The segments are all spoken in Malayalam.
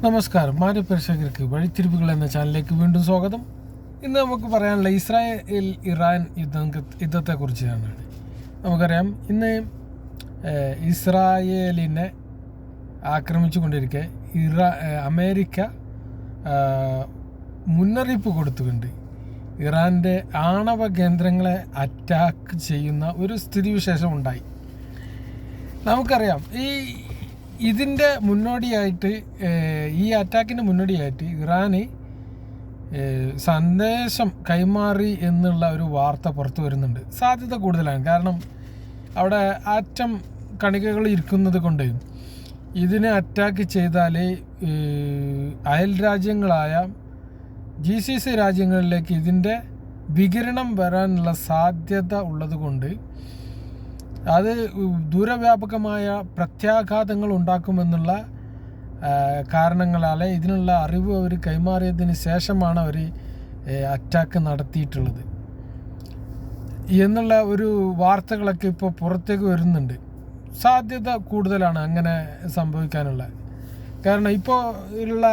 നമസ്കാരം, മാന്യ പ്രേക്ഷകർക്ക് വഴിത്തിരിവുകൾ എന്ന ചാനലിലേക്ക് വീണ്ടും സ്വാഗതം. ഇന്ന് നമുക്ക് പറയാനുള്ള ഇസ്രായേൽ ഇറാൻ യുദ്ധത്തെക്കുറിച്ചാണ്. നമുക്കറിയാം, ഇന്ന് ഇസ്രായേലിനെ ആക്രമിച്ചു കൊണ്ടിരിക്കെ അമേരിക്ക മുന്നറിയിപ്പ് കൊടുത്തുകൊണ്ട് ഇറാൻ്റെ ആണവ കേന്ദ്രങ്ങളെ അറ്റാക്ക് ചെയ്യുന്ന ഒരു സ്ഥിതിവിശേഷം ഉണ്ടായി. നമുക്കറിയാം, ഇതിൻ്റെ മുന്നോടിയായിട്ട്, ഈ അറ്റാക്കിൻ്റെ മുന്നോടിയായിട്ട് ഇറാന് സന്ദേശം കൈമാറി എന്നുള്ള ഒരു വാർത്ത പുറത്തു വരുന്നുണ്ട്. സാധ്യത കൂടുതലാണ്. കാരണം അവിടെ ആറ്റം കണികകൾ ഇരിക്കുന്നത് കൊണ്ട് ഇതിനെ അറ്റാക്ക് ചെയ്താൽ അയൽ രാജ്യങ്ങളായ GCC രാജ്യങ്ങളിലേക്ക് ഇതിൻ്റെ വികിരണം വരാനുള്ള സാധ്യത ഉള്ളത് കൊണ്ട് അത് ദൂരവ്യാപകമായ പ്രത്യാഘാതങ്ങൾ ഉണ്ടാക്കുമെന്നുള്ള കാരണങ്ങളാൽ ഇതിനുള്ള അറിവ് അവർ കൈമാറിയതിന് ശേഷമാണ് അവർ അറ്റാക്ക് നടത്തിയിട്ടുള്ളത് എന്നുള്ള ഒരു വാർത്തകളൊക്കെ ഇപ്പോൾ പുറത്തേക്ക് വരുന്നുണ്ട്. സാധ്യത കൂടുതലാണ് അങ്ങനെ സംഭവിക്കാനുള്ള. കാരണം ഇപ്പോൾ ഉള്ള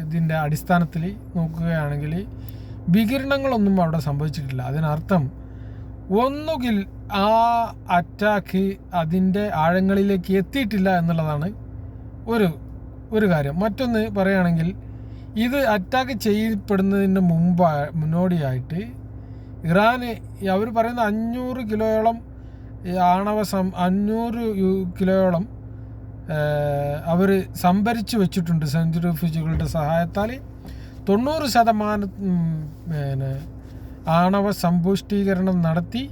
ഇതിൻ്റെ അടിസ്ഥാനത്തിൽ നോക്കുകയാണെങ്കിൽ വികിരണങ്ങളൊന്നും അവിടെ സംഭവിച്ചിട്ടില്ല. അതിനർത്ഥം ഒന്നുകിൽ ആ അറ്റാക്ക് അതിൻ്റെ ആഴങ്ങളിലേക്ക് എത്തിയിട്ടില്ല എന്നുള്ളതാണ് ഒരു കാര്യം. മറ്റൊന്ന് പറയുകയാണെങ്കിൽ, ഇത് അറ്റാക്ക് ചെയ്യപ്പെടുന്നതിന് മുന്നോടിയായിട്ട് ഇറാന് അവർ പറയുന്ന 500 കിലോയോളം 500 കിലോയോളം അവർ സംഭരിച്ചു വെച്ചിട്ടുണ്ട്. സെൻട്രിഫ്യൂജുകളുടെ സഹായത്താൽ 90% ആണവ സമ്പുഷ്ടീകരണം നടത്തി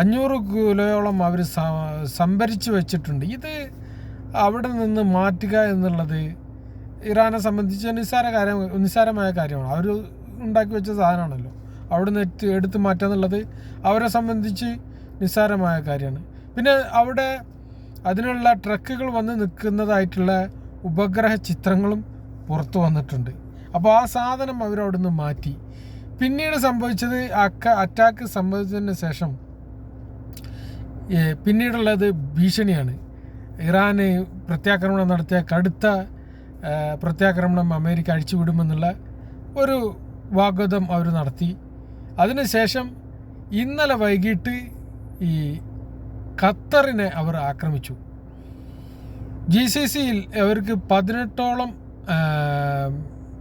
500 കിലോയോളം അവർ സംഭരിച്ചു വെച്ചിട്ടുണ്ട്. ഇത് അവിടെ നിന്ന് മാറ്റുക എന്നുള്ളത് ഇറാനെ സംബന്ധിച്ച് നിസ്സാരമായ കാര്യമാണ്. അവർ ഉണ്ടാക്കി വെച്ച സാധനമാണല്ലോ. അവിടെ നിന്ന് എടുത്ത് മാറ്റുക എന്നുള്ളത് അവരെ സംബന്ധിച്ച് നിസ്സാരമായ കാര്യമാണ്. പിന്നെ അവിടെ അതിനുള്ള ട്രക്കുകൾ വന്ന് നിൽക്കുന്നതായിട്ടുള്ള ഉപഗ്രഹ ചിത്രങ്ങളും പുറത്തു വന്നിട്ടുണ്ട്. അപ്പോൾ ആ സാധനം അവരവിടെ നിന്ന് മാറ്റി. പിന്നീട് സംഭവിച്ചത് അറ്റാക്ക് സംഭവിച്ചതിന് ശേഷം പിന്നീടുള്ളത് ഭീഷണിയാണ്. ഇറാന് പ്രത്യാക്രമണം നടത്തിയ കടുത്ത പ്രത്യാക്രമണം അമേരിക്ക അഴിച്ചുവിടുമെന്നുള്ള ഒരു വാഗ്ദാനം അവർ നടത്തി. അതിനുശേഷം ഇന്നലെ വൈകിട്ട് ഈ ഖത്തറിനെ അവർ ആക്രമിച്ചു. GCCയിൽ അവർക്ക് 18ഓളം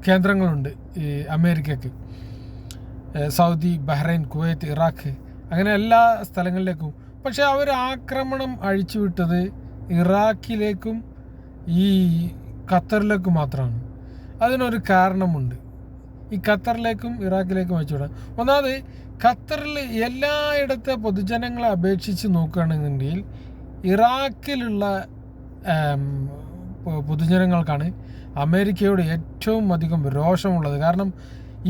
കേന്ദ്രങ്ങളുണ്ട് ഈ അമേരിക്കക്ക്. സൗദി, ബഹ്റൈൻ, കുവൈത്ത്, ഇറാഖ്, അങ്ങനെ എല്ലാ സ്ഥലങ്ങളിലേക്കും. പക്ഷെ അവർ ആക്രമണം അഴിച്ചുവിട്ടത് ഇറാഖിലേക്കും ഈ ഖത്തറിലേക്കും മാത്രമാണ്. അതിനൊരു കാരണമുണ്ട്. ഈ ഖത്തറിലേക്കും ഇറാഖിലേക്കും അഴിച്ചുവിടാൻ ഒന്നാമത്, ഖത്തറിൽ എല്ലായിടത്തെ പൊതുജനങ്ങളെ അപേക്ഷിച്ച് നോക്കുകയാണെന്നുണ്ടെങ്കിൽ ഇറാഖിലുള്ള പൊതുജനങ്ങൾക്കാണ് അമേരിക്കയോട് ഏറ്റവും അധികം രോഷമുള്ളത്. കാരണം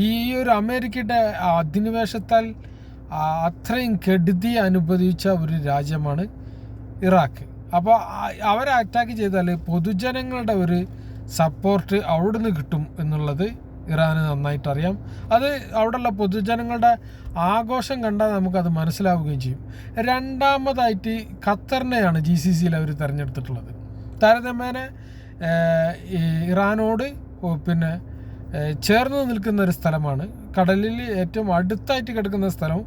ഈ ഒരു അമേരിക്കയുടെ അധിനിവേശത്താൽ അത്രയും കെടുതി അനുഭവിച്ച ഒരു രാജ്യമാണ് ഇറാഖ്. അപ്പോൾ അവരെ അറ്റാക്ക് ചെയ്താൽ പൊതുജനങ്ങളുടെ ഒരു സപ്പോർട്ട് അവിടുന്ന് കിട്ടും എന്നുള്ളത് ഇറാന് നന്നായിട്ടറിയാം. അത് അവിടെയുള്ള പൊതുജനങ്ങളുടെ ആഘോഷം കണ്ടാൽ നമുക്കത് മനസ്സിലാവുകയും ചെയ്യും. രണ്ടാമതായിട്ട് ഖത്തറിനെയാണ് GCCയിൽ അവർ തിരഞ്ഞെടുത്തിട്ടുള്ളത്. താരതമ്യേന ഇറാനോട് പിന്നെ ചേർന്ന് നിൽക്കുന്ന ഒരു സ്ഥലമാണ്. കടലിൽ ഏറ്റവും അടുത്തായിട്ട് കിടക്കുന്ന സ്ഥലം.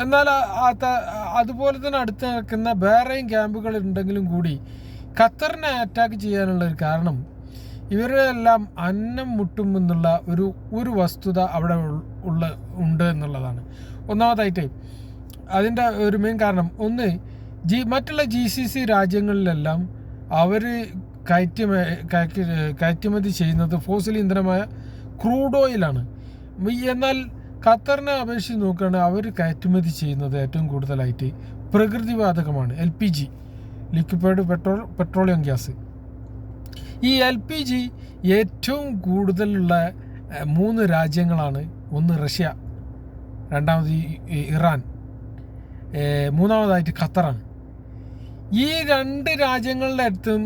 എന്നാൽ അതുപോലെ തന്നെ അടുത്ത് നിൽക്കുന്ന വേറെയും ക്യാമ്പുകൾ ഉണ്ടെങ്കിലും കൂടി ഖത്തറിനെ അറ്റാക്ക് ചെയ്യാനുള്ള ഒരു കാരണം ഇവരെല്ലാം അന്നം മുട്ടുമെന്നുള്ള ഒരു വസ്തുത അവിടെ ഉണ്ട് എന്നുള്ളതാണ്. ഒന്നാമതായിട്ട് അതിൻ്റെ ഒരു മെയിൻ കാരണം ഒന്ന്, മറ്റുള്ള GCC രാജ്യങ്ങളിലെല്ലാം അവർ കയറ്റുമതി ചെയ്യുന്നത് ഫോസിൽ ഇന്ധനമായ ക്രൂഡ് ഓയിലാണ്. എന്നാൽ ഖത്തറിനെ അപേക്ഷിച്ച് നോക്കുകയാണെങ്കിൽ അവർ കയറ്റുമതി ചെയ്യുന്നത് ഏറ്റവും കൂടുതലായിട്ട് പ്രകൃതിവാതകമാണ്. LPG, liquefied petroleum gas. ഈ LPG ഏറ്റവും കൂടുതലുള്ള 3 രാജ്യങ്ങളാണ്. ഒന്ന് റഷ്യ, രണ്ടാമത് ഇറാൻ, മൂന്നാമതായിട്ട് ഖത്തറാണ്. ഈ 2 രാജ്യങ്ങളുടെ അടുത്തും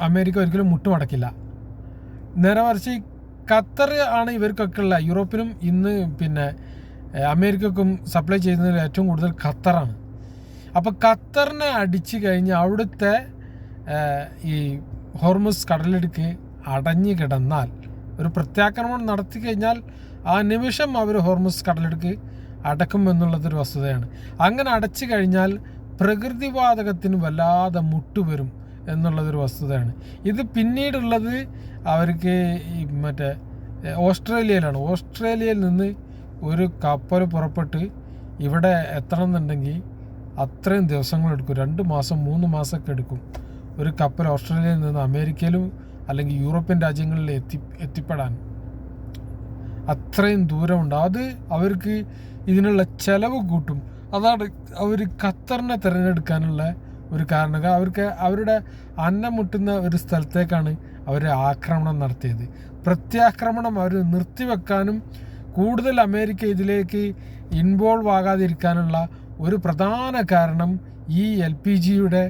അമേരിക്ക ഒരിക്കലും മുട്ടുമടക്കില്ല. നേരെ മറിച്ച് ഖത്തർ ആണ് ഇവർക്കൊക്കെ ഉള്ള, യൂറോപ്പിനും ഇന്ന് പിന്നെ അമേരിക്കക്കും സപ്ലൈ ചെയ്യുന്നതിൽ ഏറ്റവും കൂടുതൽ ഖത്തറാണ്. അപ്പോൾ ഖത്തറിനെ അടിച്ചു കഴിഞ്ഞ് അവിടുത്തെ ഈ ഹോർമുസ് കടലിടുക്ക് അടഞ്ഞു കിടന്നാൽ, ഒരു പ്രത്യാക്രമണം നടത്തി കഴിഞ്ഞാൽ ആ നിമിഷം അവർ ഹോർമുസ് കടലിടുക്ക് അടക്കും എന്നുള്ളതൊരു വസ്തുതയാണ്. അങ്ങനെ അടച്ചു കഴിഞ്ഞാൽ പ്രകൃതിവാതകത്തിന് വല്ലാതെ മുട്ടുവരും എന്നുള്ളതൊരു വസ്തുതയാണ്. ഇത് പിന്നീടുള്ളത് അവർക്ക് ഈ മറ്റേ ഓസ്ട്രേലിയയിലാണ്. ഓസ്ട്രേലിയയിൽ നിന്ന് ഒരു കപ്പൽ പുറപ്പെട്ട് ഇവിടെ എത്തണം എന്നുണ്ടെങ്കിൽ അത്രയും ദിവസങ്ങളെടുക്കും. 2 മാസം 3 മാസമൊക്കെ എടുക്കും ഒരു കപ്പൽ ഓസ്ട്രേലിയയിൽ നിന്ന് അമേരിക്കയിലും അല്ലെങ്കിൽ യൂറോപ്യൻ രാജ്യങ്ങളിൽ എത്തിപ്പെടാൻ. അത്രയും ദൂരമുണ്ട്. അത് അവർക്ക് ഇതിനുള്ള ചെലവ് കൂട്ടും. അതാണ് അവർ ഖത്തറിനെ തിരഞ്ഞെടുക്കാനുള്ള ഒരു കാരണം. അവർക്ക് അവരുടെ അന്നം മുട്ടുന്ന ഒരു സ്ഥലത്തേക്കാണ് അവർ ആക്രമണം നടത്തിയത്. പ്രത്യാക്രമണം അവർ നിർത്തിവെക്കാനും കൂടുതൽ അമേരിക്ക ഇതിലേക്ക് ഇൻവോൾവ് ആകാതിരിക്കാനുള്ള ഒരു പ്രധാന കാരണം ഈ LPGയുടെ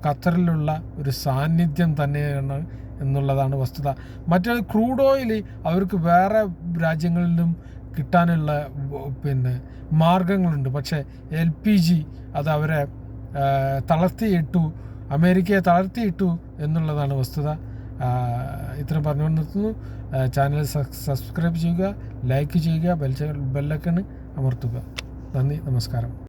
ഖത്തറിലുള്ള ഒരു സാന്നിധ്യം തന്നെയാണ് എന്നുള്ളതാണ് വസ്തുത. മറ്റൊരു ക്രൂഡ് ഓയിൽ അവർക്ക് വേറെ രാജ്യങ്ങളിൽ നിന്നും കിട്ടാനുള്ള മാർഗങ്ങളുണ്ട്. പക്ഷേ LPG അത് അവരെ തളർത്തിയിട്ടു, അമേരിക്കയെ തളർത്തിയിട്ടു എന്നുള്ളതാണ് വസ്തുത. ഇത്രയും പറഞ്ഞുകൊണ്ട് നിർത്തുന്നു. ചാനൽ സബ്സ്ക്രൈബ് ചെയ്യുക, ലൈക്ക് ചെയ്യുക, ബെല്ലൈക്കൺ അമർത്തുക. നന്ദി, നമസ്കാരം.